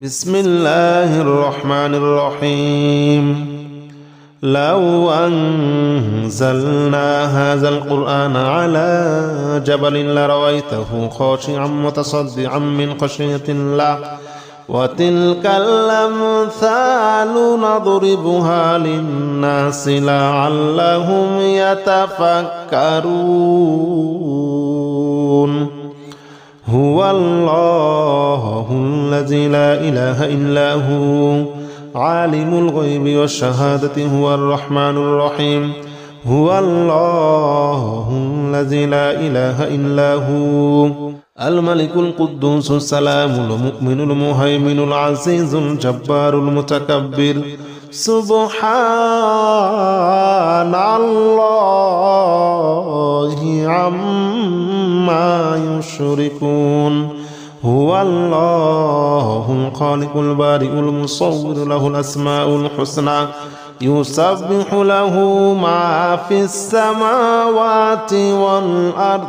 بسم الله الرحمن الرحيم. لو أنزلنا هذا القرآن على جبل لرأيته خاشعا متصدعا من خشية الله وتلك الأمثال نضربها للناس لعلهم يتفكرون. هو الله الذي لا إله إلا هو عالم الغيب والشهادة هو الرحمن الرحيم. هو الله الذي لا إله إلا هو الملك القدوس السلام المؤمن المهيمن العزيز الجبار المتكبر. سبحان الله عما يشركون. هو الله الخالق البارئ المصور له الأسماء الحسنى يسبح له ما في السماوات والأرض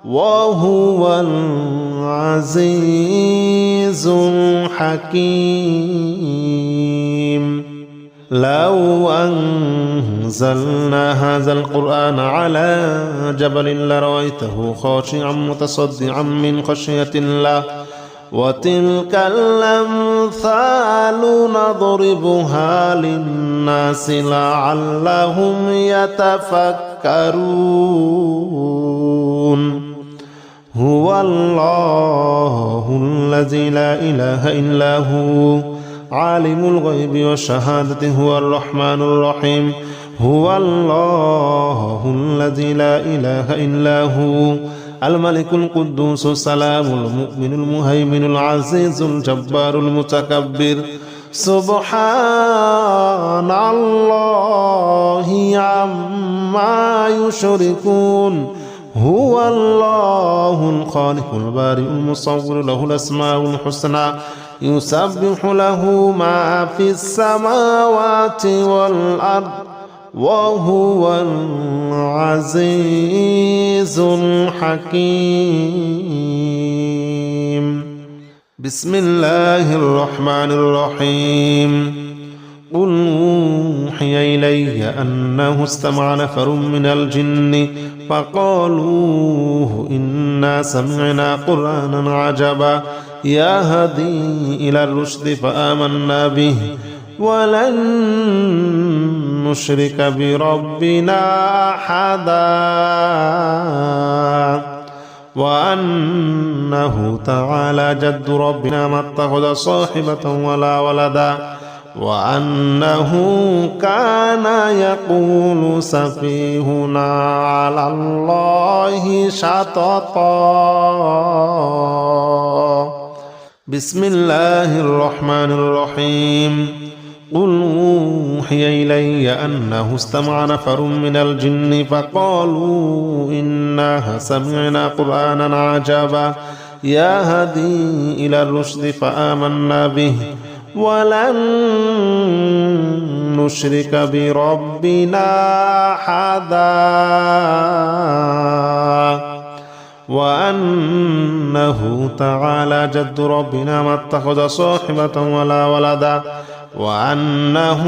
وهو العزيز الحكيم. لو أنزلنا هذا القرآن على جبل لرأيته خاشعا متصدعا من خشية الله وتلك الأمثال نضربها للناس لعلهم يتفكرون. هو الله الذي لا إله إلا هو عالم الغيب والشهادة هو الرحمن الرحيم. هو الله الذي لا إله إلا هو الملك القدوس السلام المؤمن المهيمن العزيز الجبار المتكبر. سبحان الله عما يشركون. هو الله الخالق البارئ المصور له الأسماء الحسنى يسبح له ما في السماوات والأرض وهو العزيز الحكيم. بسم الله الرحمن الرحيم. قل أوحي إلي أنه استمع نفر من الجن فقالوا إنا سمعنا قرآنا عجبا يهدي إلى الرشد فآمنا به ولن نشرك بربنا أحدا وأنه تعالى جد ربنا ما اتخذ صاحبة ولا ولدا وأنه كان يقول سفيهنا على الله شططا. بسم الله الرحمن الرحيم. قل أوحي إلي أنه استمع نفر من الجن فقالوا إنا سمعنا قرآنا عجبا يهدي إلى الرشد فآمنا به ولن نشرك بربنا أحدا وأنه تعالى جد ربنا ما اتخذ صاحبة ولا ولدا وأنه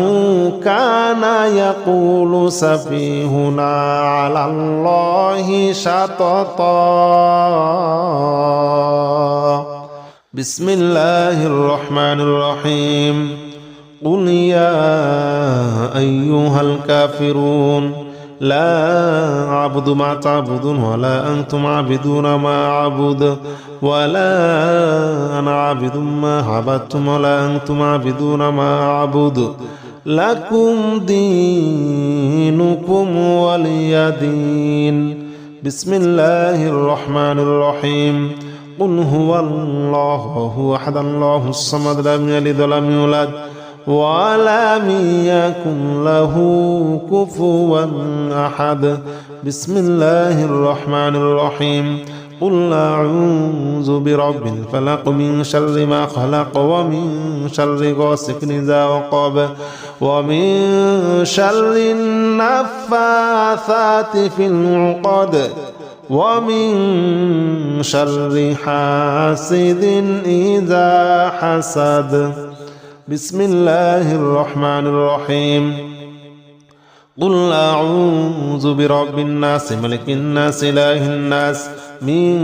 كان يقول سفيهنا على الله شططا. بسم الله الرحمن الرحيم. قل يا أيها الكافرون لا أعبد ما تعبدون ولا أنتم عابدون ما أعبد ولا أنا عابد ما عبدتم ولا أنتم عابدون ما أعبد لكم دينكم ولي دين. بسم الله الرحمن الرحيم. قل هو الله هو أحد الله الصمد لم يلد ولم يولد ولم يكن له كفوا أحد. بسم الله الرحمن الرحيم. قل أعوذ برب الفلق من شر ما خلق ومن شر غاسق إذا وقب ومن شر النفاثات في العقد ومن شر حاسد إذا حسد. بسم الله الرحمن الرحيم. قل أعوذ برب الناس ملك الناس إله الناس من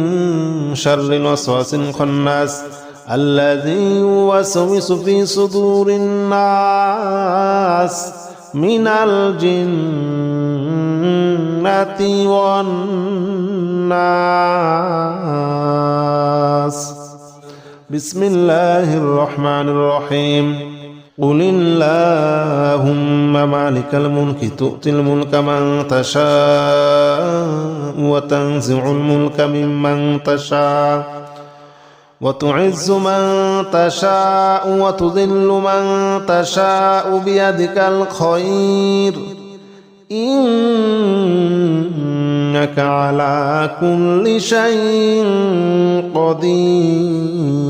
شر الوسواس الخناس الذي يوسوس في صدور الناس من الجنة والناس. بسم الله الرحمن الرحيم. قل اللهم مالك الملك تؤتي الملك من تشاء وتنزع الملك ممن تشاء وتعز من تشاء وتذل من تشاء بيدك الخير إنك على كل شيء قدير.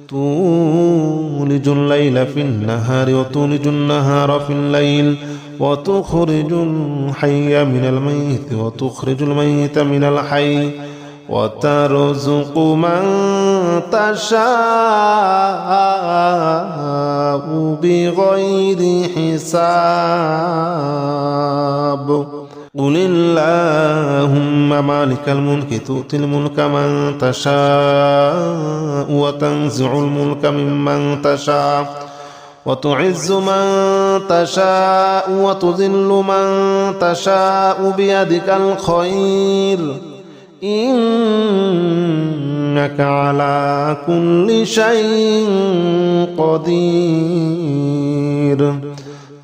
تولج الليل في النهار وتولج النهار في الليل وتخرج الحي من الميت وتخرج الميت من الحي وترزق من تشاء بغير حساب. قل اللهم مالك الملك تؤتي الملك من تشاء وتنزع الملك ممن تشاء وتعز من تشاء وتذل من تشاء بيدك الخير إنك على كل شيء قدير.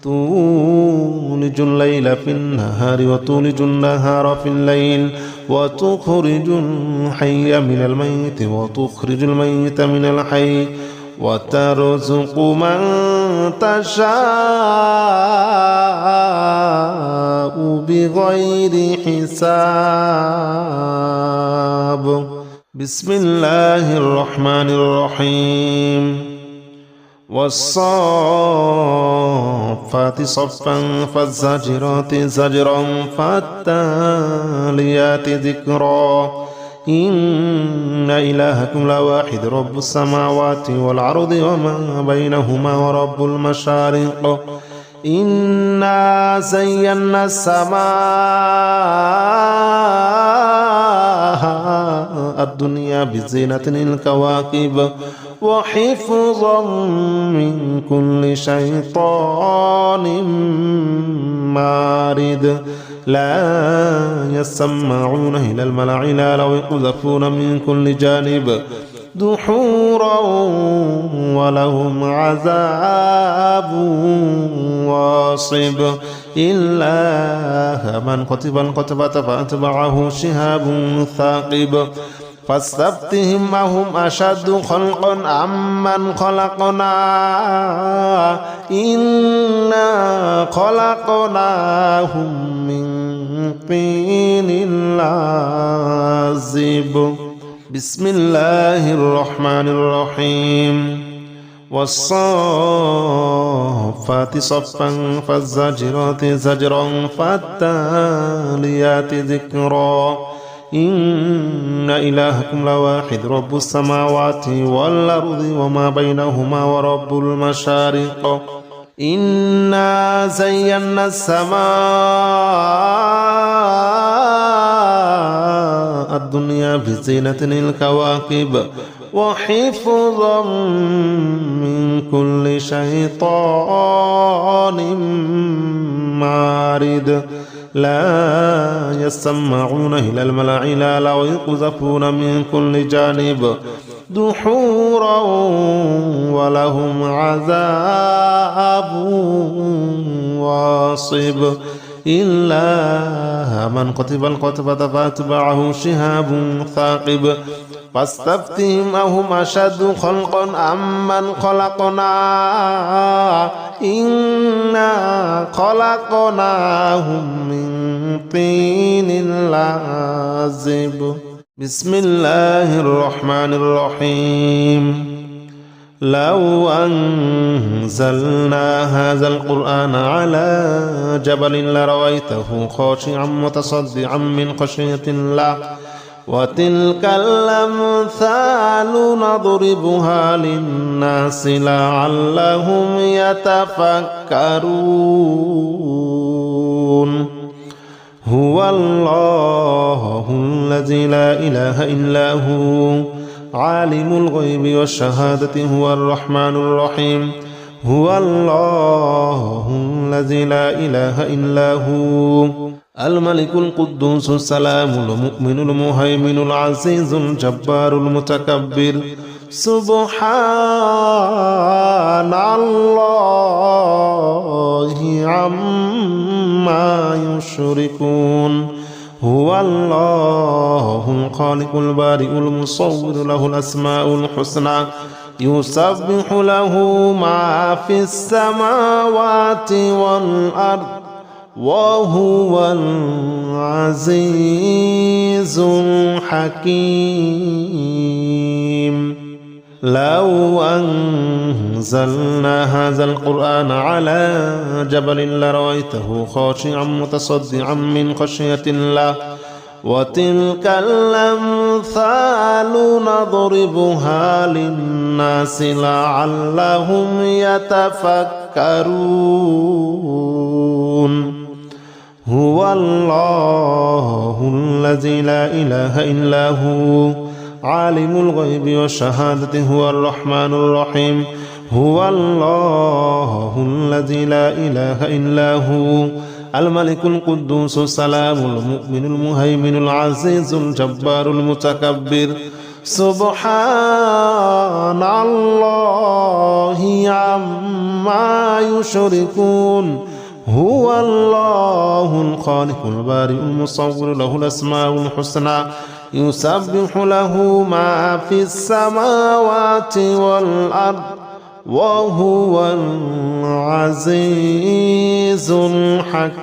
تولج الليل في النهار وتولج النهار في الليل وتخرج الحي من الميت وتخرج الميت من الحي وترزق من تشاء بغير حساب. بسم الله الرحمن الرحيم. والصافات صفا فالزاجرات زجرا فالتاليات ذكرا إن إلهكم لواحد رب السماوات والأرض وما بينهما ورب المشارق إنا زينا السماء الدنيا بزينة الكواكب وحفظا من كل شيطان مارد لا يسمعون إلى الملأ الأعلى ويقذفون من كل جانب دحورا ولهم عذاب واصب إلا من كتب الكتبة فأتبعه شهاب ثاقب فاستفتهم أهم أشد خلقا أمن خلقنا إنا خلقناهم من طين لازب. بسم الله الرحمن الرحيم. والصافات صفا فالزاجرات زجرا فالتاليات ذكرا إن إلهكم لواحد رب السماوات والأرض وما بينهما ورب المشارق إنا زينا السماء الدنيا بزينة الكواكب وحفظا من كل شيطان مارد لا يسمعون إلى الملأ الأعلى ويقذفون من كل جانب دحورا ولهم عذاب واصب إلا من كتب الكتبة فأتبعه شهاب ثاقب فاستفتهم أهم أشد خلقا أمن خلقنا إنا خلقناهم من طين لازب. بسم الله الرحمن الرحيم. لو أنزلنا هذا القرآن على جبل لرأيته خاشعا متصدعا من خشية الله وتلك الأمثال نضربها للناس لعلهم يتفكرون هو الله الذي لا إله إلا هو عالم الغيب والشهادة هو الرحمن الرحيم هو الله الذي لا إله إلا هو الملك القدوس السلام المؤمن المهيمن العزيز الجبار المتكبر سبحان الله عما يشركون هو الله الخالق البارئ المصور له الأسماء الحسنى يسبح له ما في السماوات والأرض وهو العزيز الحكيم لو أنزلنا هذا القرآن على جبل لرأيته خاشعا متصدعا من خشية الله وتلك الأمثال نضربها للناس لعلهم يتفكرون هو الله الذي لا إله إلا هو عالم الغيب والشهادة هو الرحمن الرحيم هو الله الذي لا إله إلا هو الملك القدوس السلام المؤمن المهيمن العزيز الجبار المتكبر سبحان الله عما يشركون هو الله الخالق البارئ المصور له الأسماء الحسنى يسبح له ما في السماوات والأرض وهو العزيز الحكيم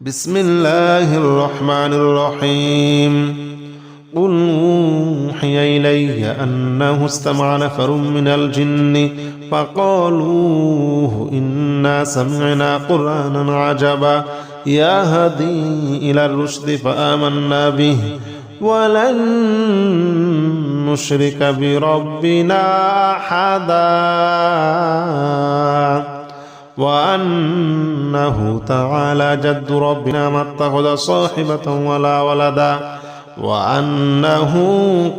بسم الله الرحمن الرحيم قل أوحي إلي أنه استمع نفر من الجن فقالوا إنا سمعنا قرآنا عجبا يهدي إلى الرشد فآمنا به ولن نشرك بربنا أحدا وأنه تعالى جد ربنا ما اتخذ صاحبة ولا ولدا وأنه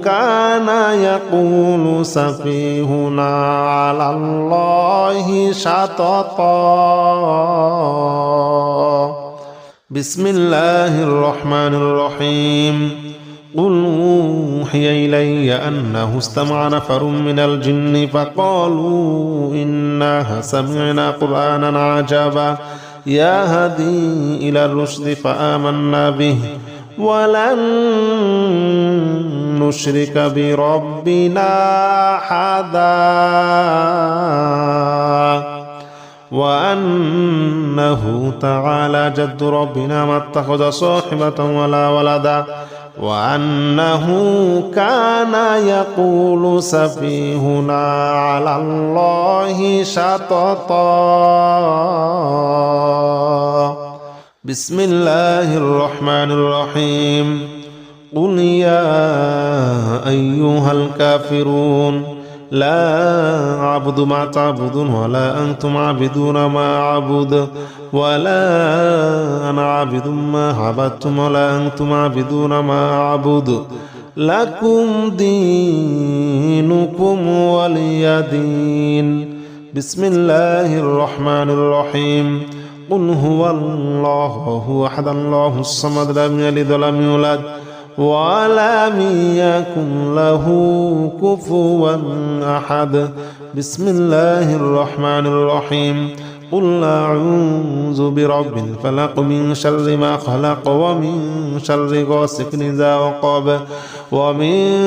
كان يقول سفيهنا على الله شططا بسم الله الرحمن الرحيم قل أوحي إلي أنه استمع نفر من الجن فقالوا إنا سمعنا قرآنا عجبا يهدي إلى الرشد فآمنا به ولن نشرك بربنا أحدا وأنه تعالى جد ربنا ما اتخذ صاحبة ولا ولدا وأنه كان يقول سفيهنا على الله شططا بسم الله الرحمن الرحيم قل يا أيها الكافرون لا أعبد ما تعبدون ولا أنتم عابدون ما أعبد ولا أنا عابد ما عبدتم ولا أنتم عابدون ما أعبد لكم دينكم ولي دين بسم الله الرحمن الرحيم قل هو الله هو أحد الله الصمد لم يلد ولم يولد ولم يكن له كفوا أحد بسم الله الرحمن الرحيم قل أعوذ برب الفلق من شر ما خلق ومن شر غاسق إذا وقب ومن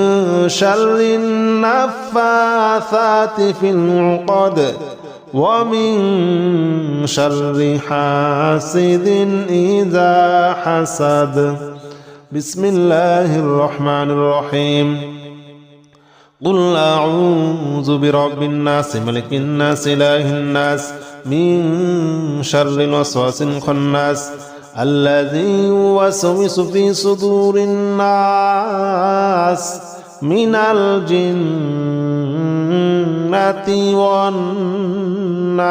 شر النفاثات في العقد ومن شر حاسد إذا حسد بسم الله الرحمن الرحيم قل أعوذ برب الناس ملك الناس إله الناس من شر الوسواس الخناس الذي يوسوس في صدور الناس من الجنة والناس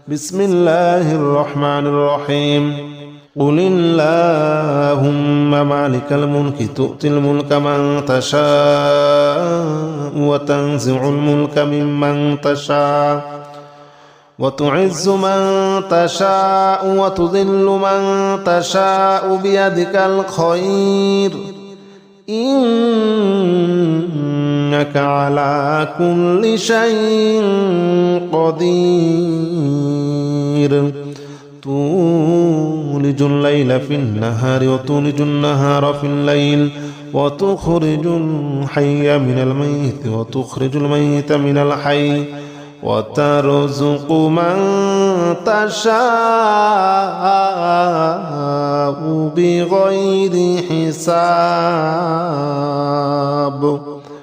بسم الله الرحمن الرحيم قل اللهم مالك الملك تؤتي الملك من تشاء وتنزع الملك ممن تشاء وتعز من تشاء وتذل من تشاء بيدك الخير إنك على كل شيء قدير تولج الليل في النهار وتولج النهار في الليل وتخرج الحي من الميت وتخرج الميت من الحي وترزق من تشاء بغير حساب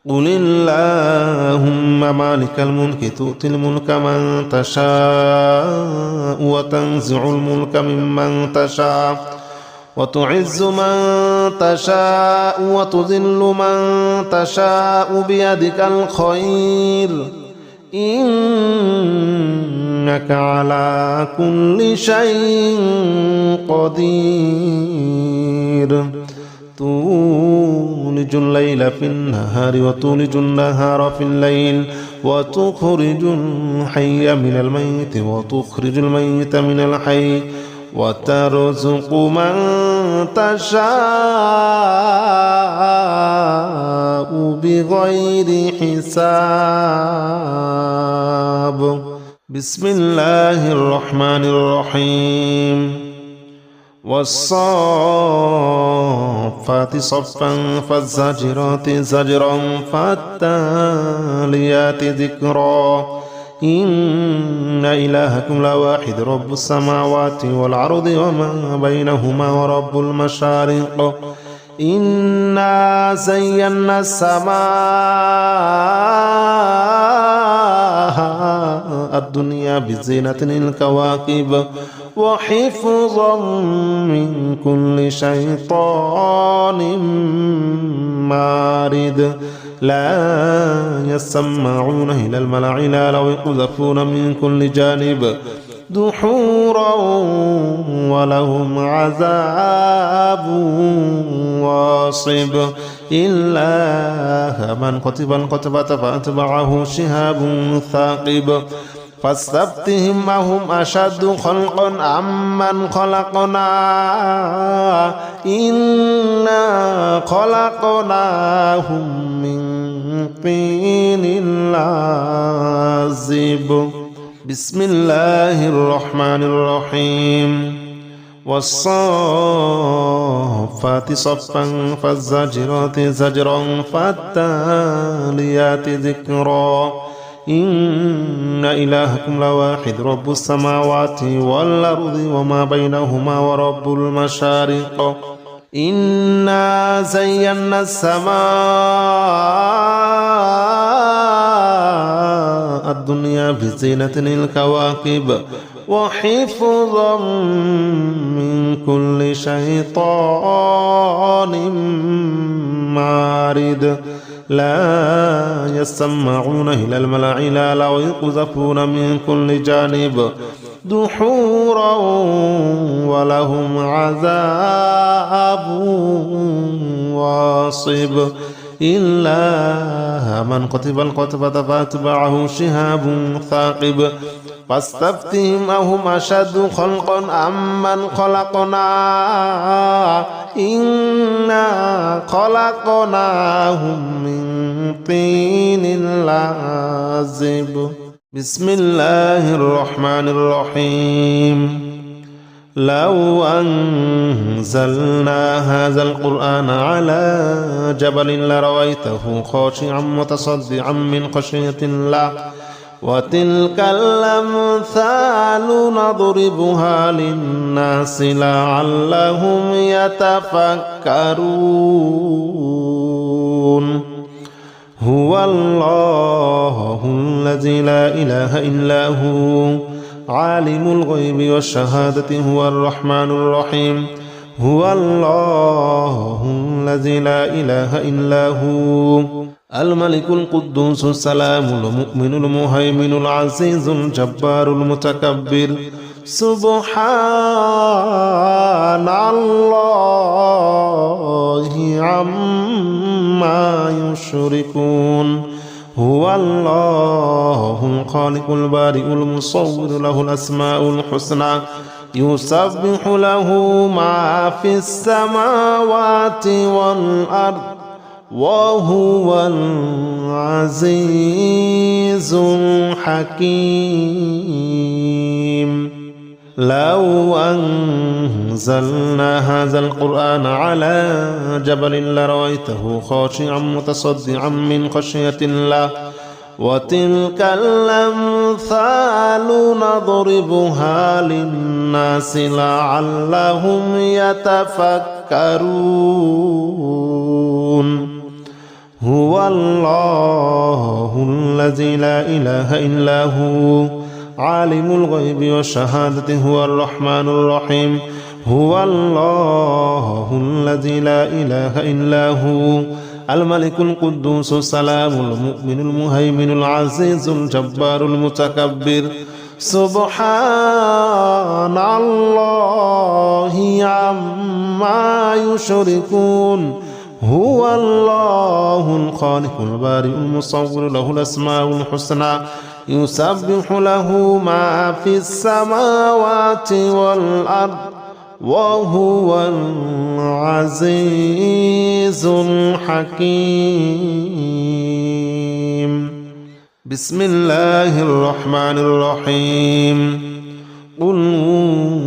قل اللهم مالك الملك تؤتي الملك من تشاء وتنزع الملك ممن تشاء وتعز من تشاء وتذل من تشاء بيدك الخير إنك على كل شيء قدير تولج الليل في النهار وتولج النهار في الليل وتخرج الحي من الميت وتخرج الميت من الحي وترزق من تشاء بغير حساب بسم الله الرحمن الرحيم والصافات صفا فالزاجرات زجرا فالتاليات ذكرا إن إلهكم لواحد رب السماوات والأرض وما بينهما ورب المشارق إنا زينا السماء الدنيا بزينة الكواكب وحفظا من كل شيطان مارد لا يسمعون إلى الملأ الأعلى ويقذفون من كل جانب دحورا ولهم عذاب واصب إلا من كتب الكتبة فأتبعه شهاب ثاقب فاستفتهم أهم أشد خلقا أمن خلقنا إنا خلقناهم من طين لازب بسم الله الرحمن الرحيم والصافات صفا فالزاجرات زجرا فالتاليات ذكرا إن إلهكم لواحد رب السماوات والأرض وما بينهما ورب المشارق إنا زينا السماء الدنيا بزينة الكواكب وحفظا من كل شيطان مارد لا يسمعون إلى الملأ الأعلى ويقذفون من كل جانب دحورا ولهم عذاب واصب إلا من كتب الكتبة فأتبعه شهاب ثاقب فاستفتهم أهم أشد خلقا أمن خلقنا إنا خلقناهم من طين لازب بسم الله الرحمن الرحيم لو أنزلنا هذا القرآن على جبل لرأيته خاشعا متصدعا من خشية الله وتلك الأمثال نضربها للناس لعلهم يتفكرون هو الله الذي لا إله إلا هو عالم الغيب والشهادة هو الرحمن الرحيم هو الله الذي لا إله إلا هو الملك القدوس السلام المؤمن المهيمن العزيز الجبار المتكبر سبحان الله عما يشركون هو الله الخالق البارئ المصور له الأسماء الحسنى يسبح له ما في السماوات والأرض وهو العزيز الحكيم لو أنزلنا هذا القرآن على جبل لرأيته خاشعا متصدعا من خشية الله وتلك الأمثال نضربها للناس لعلهم يتفكرون هو الله الذي لا إله إلا هو عالم الغيب والشهادة هو الرحمن الرحيم هو الله الذي لا إله إلا هو الملك القدوس السلام المؤمن المهيمن العزيز الجبار المتكبر سبحان الله عما يشركون هو الله الخالق البارئ المصور له الأسماء الحسنى يسبح له ما في السماوات والأرض وهو العزيز الحكيم بسم الله الرحمن الرحيم قل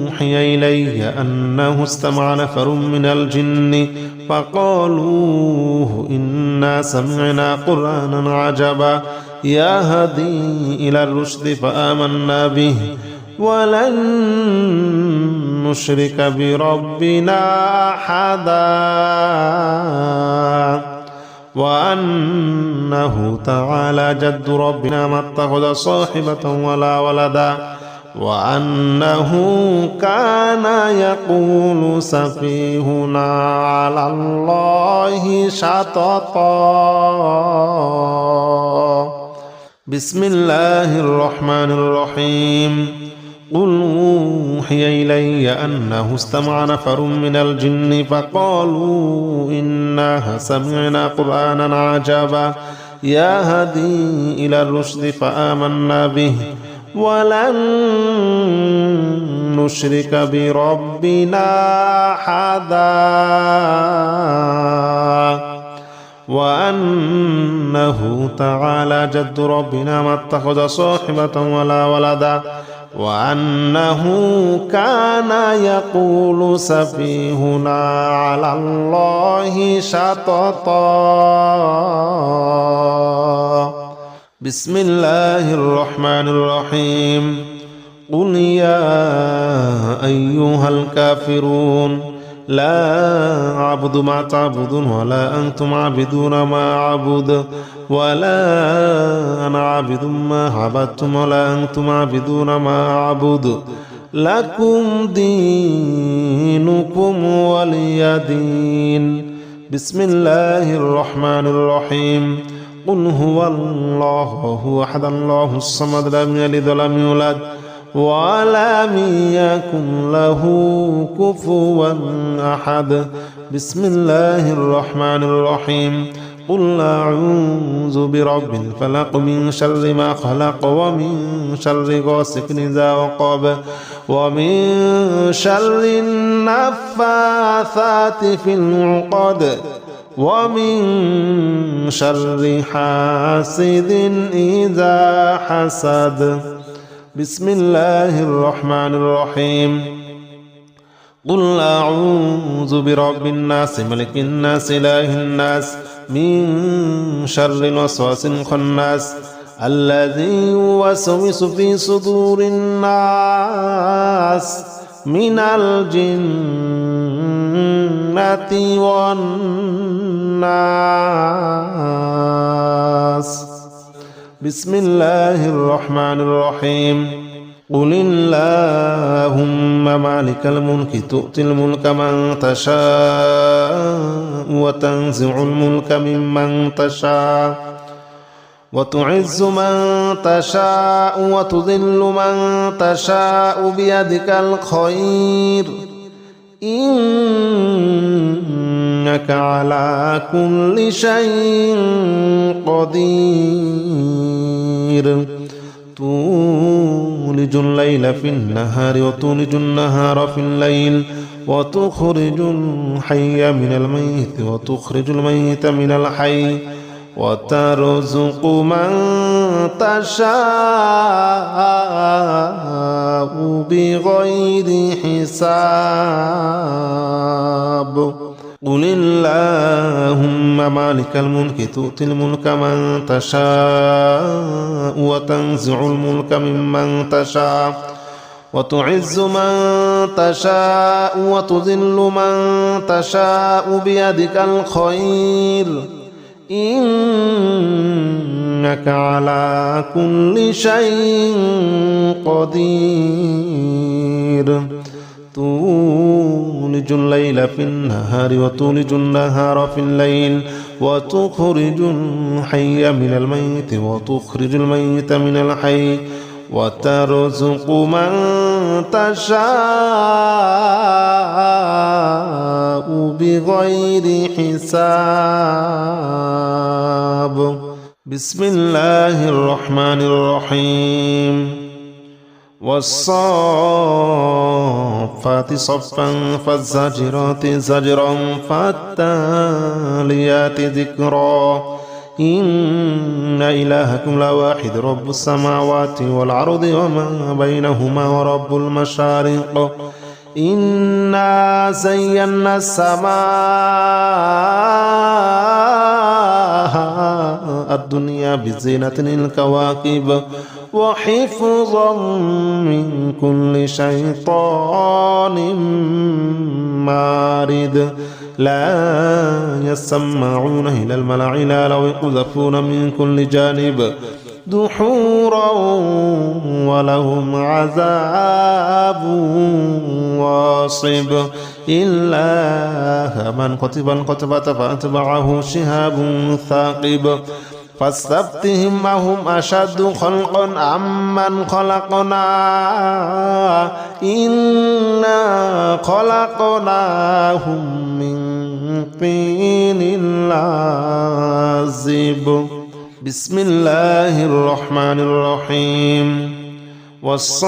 أوحي إلي أنه استمع نفر من الجن فقالوا إنا سمعنا قرآنا عجبا يهدي إلى الرشد فآمنا به ولن نشرك بربنا أحدا وأنه تعالى جد ربنا ما اتخذ صاحبة ولا ولدا وأنه كان يقول سفيهنا على الله شططا بسم الله الرحمن الرحيم قل أوحي إلي أنه استمع نفر من الجن فقالوا إنا سمعنا قرآنا عجبا يهدي إلى الرشد فآمنا به ولن نشرك بربنا أحدا وأنه تعالى جد ربنا ما اتخذ صاحبة ولا ولدا وأنه كان يقول سفيهنا على الله شططا بسم الله الرحمن الرحيم قل يا أيها الكافرون لا أعبد ما تعبدون ولا أنتم عابدون ما أعبد ولا أنا عابد ما عبدتم ولا أنتم عابدون ما أعبد لكم دينكم ولي دين بسم الله الرحمن الرحيم قل هو الله هو أحد الله الصمد لم يلد ولم يولد ولم يكن له كفوا أحد بسم الله الرحمن الرحيم قل أعوذ برب الفلق من شر ما خلق ومن شر غاسق إذا وقب ومن شر النفاثات في العقد ومن شر حاسد إذا حسد بسم الله الرحمن الرحيم قل أعوذ برب الناس ملك الناس إله الناس من شر الوسواس الخناس الذي يوسوس في صدور الناس من الجنة والناس. بسم الله الرحمن الرحيم. قل اللهم مالك الملك تؤتي الملك من تشاء وتنزع الملك ممن تشاء وتعز من تشاء وتذل من تشاء بيدك الخير إنك على كل شيء قدير. تولج الليل في النهار وتولج النهار في الليل وتخرج الحي من الميت وتخرج الميت من الحي وترزق من تشاء بغير حساب. قل اللهم مالك الملك تؤتي الملك من تشاء وتنزع الملك ممن تشاء وتعز من تشاء وتذل من تشاء بيدك الخير إنك على كل شيء قدير. تولج الليل في النهار وتولج النهار في الليل وتخرج الحي من الميت وتخرج الميت من الحي وترزق من تشاء بغير حساب. بسم الله الرحمن الرحيم. والصافات صفا فالزاجرات زجرا فالتاليات ذكرا إن إلهكم لواحد رب السماوات والأرض وما بينهما ورب المشارق. إنا زينا السماء الدنيا بزينة الكواكب وحفظا من كل شيطان مارد. لا يسمعون إلى الملأ الأعلى ويقذفون من كل جانب دحورا ولهم عذاب واصب. إلا من كتب الكتبة فأتبعه شهاب ثاقب. فاستفتهم أهم أشد خلقا أمن خلقنا إنا خلقناهم من طين لازب. بسم الله الرحمن الرحيم. والصافات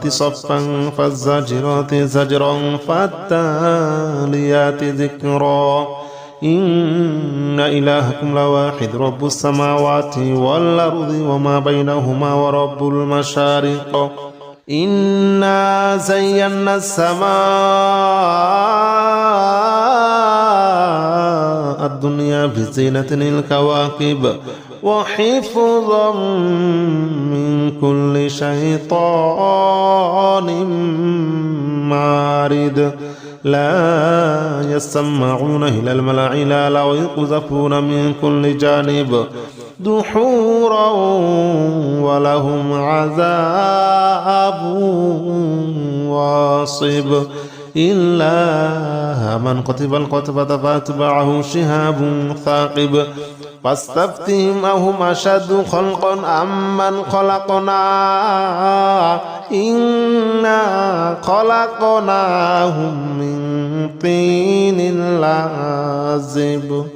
صفا فالزاجرات زجرا فالتاليات ذكرا إن إلهكم لواحد رب السماوات والأرض وما بينهما ورب المشارق. إنا زينا السماء الدنيا بزينة الكواكب وحفظا من كل شيطان مارد. لا يسمعون إلى الملأ الأعلى ويقذفون من كل جانب دحورا ولهم عذاب واصب. إلا من كتب الكتبة فأتبعه شهاب ثاقب. فاستفتهم أهم أشد خلقا أمن خلقنا إنا خلقناهم من طين لازب.